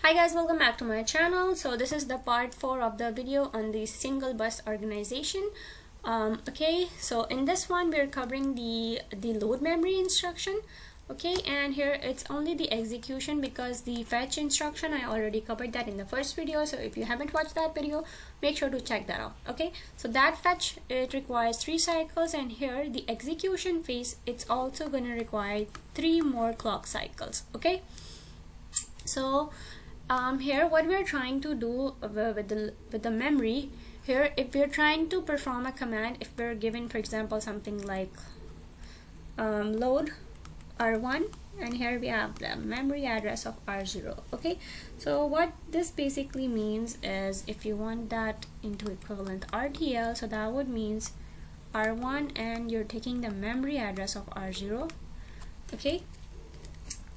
Hi guys, welcome back to my channel. So this is the part 4 of the video on the single bus organization. Okay, so in this one we're covering the load memory instruction. Okay, and here it's only the execution because the fetch instruction I already covered that in the first video. So if you haven't watched that video, make sure to check that out. Okay, so that fetch, it requires 3 cycles, and here the execution phase, it's also going to require 3 more clock cycles. Okay, so here what we're trying to do with the memory here, if we're trying to perform a command, if we're given, for example, something like load R1, and here we have the memory address of R0. Okay, so what this basically means is if you want that into equivalent RTL, so that would means R1 and you're taking the memory address of R0. Okay,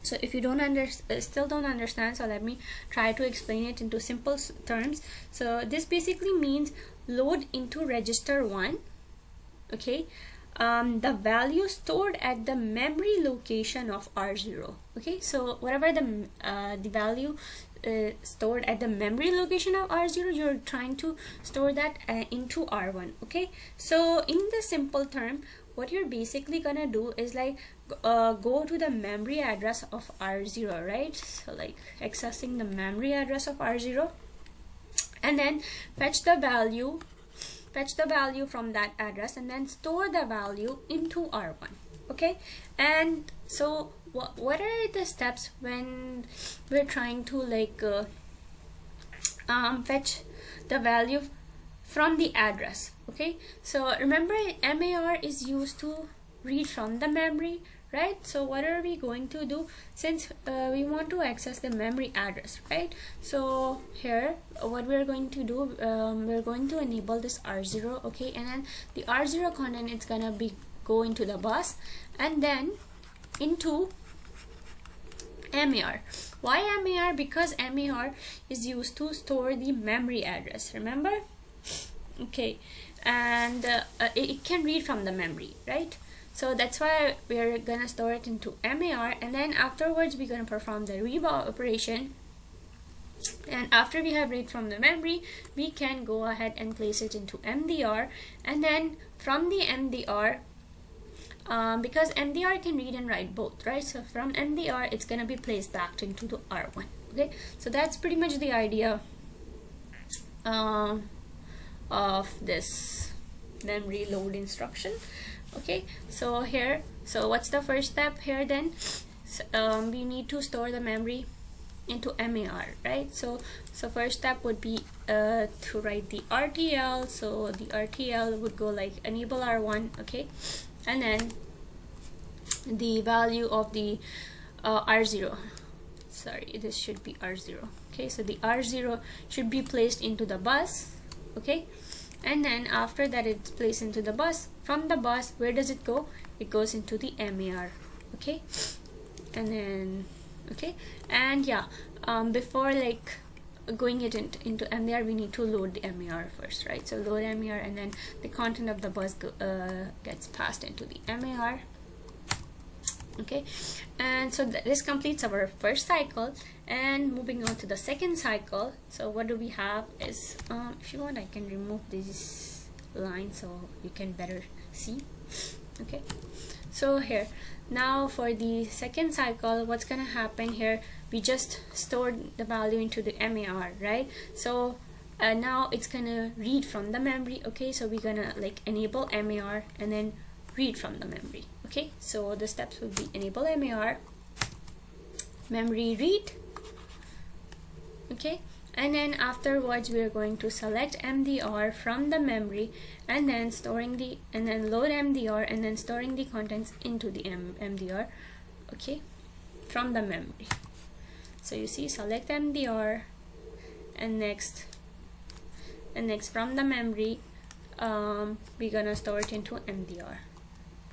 so if you still don't understand, so let me try to explain it into simple terms. So this basically means load into register 1. Okay, the value stored at the memory location of R0. Okay, so whatever the value stored at the memory location of R0, you're trying to store that into R1. Okay, so in the simple term, what you're basically gonna do is like go to the memory address of R0, right? So like accessing the memory address of R0, and then fetch the value from that address, and then store the value into R1. Okay, and so what are the steps when we're trying to like fetch the value from the address? Okay, so remember MAR is used to read from the memory, right? So what are we going to do since we want to access the memory address, right? So here what we're going to do, we're going to enable this R0. Okay, and then the R0 content, it's gonna be go into the bus and then into MAR. Why MAR? Because MAR is used to store the memory address, remember? Okay, and it can read from the memory, right? So that's why we're gonna store it into MAR, and then afterwards we're gonna perform the read operation, and after we have read from the memory, we can go ahead and place it into MDR, and then from the MDR, because MDR can read and write both, right? So from MDR it's gonna be placed back into the R1. Okay, so that's pretty much the idea of this memory load instruction. Okay, so here, so what's the first step here then? We need to store the memory into MAR, right? So first step would be to write the RTL. So the RTL would go like enable R1. Okay, and then the value of the R0, sorry, this should be R0. Okay, so the R0 should be placed into the bus. Okay, and then after that it's placed into the bus. From the bus, where does it go? It goes into the MAR. Okay, and then okay, and yeah, before like going it into MAR, we need to load the MAR first, right? So load MAR, and then the content of the bus gets passed into the MAR. Okay, and so this completes our first cycle, and moving on to the second cycle. So what do we have is, if you want, I can remove this line so you can better see. Okay, so here now for the second cycle, what's gonna happen here, we just stored the value into the MAR, right? So now it's gonna read from the memory. Okay, so we're gonna like enable MAR and then read from the memory. Okay, so the steps will be enable MAR, memory read. Okay, and then afterwards we are going to select MDR from the memory, and then load MDR, and then storing the contents into the MDR. Okay, from the memory. So you see, select MDR, and next from the memory, we're gonna store it into MDR.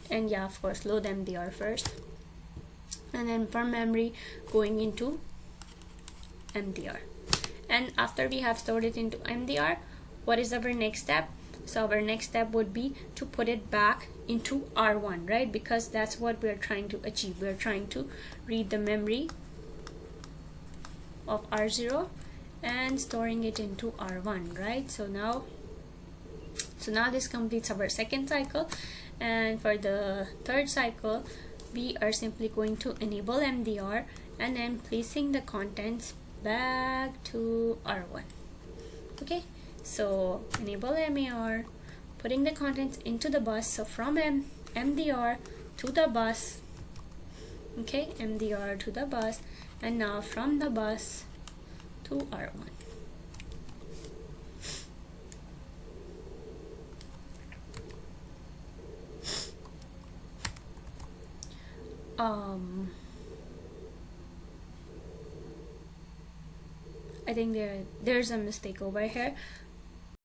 And yeah, of course, load MDR first, and then from memory going into MDR. And after we have stored it into MDR, what is our next step? So our next step would be to put it back into R1, right? Because that's what we're trying to achieve. We're trying to read the memory of R0 and storing it into R1, right? So now this completes our second cycle, and for the third cycle we are simply going to enable MDR and then placing the contents back to R1. Okay, so enable MAR, putting the contents into the bus, so from MDR to the bus, okay, MDR to the bus, and now from the bus to R1. I think there's a mistake over here.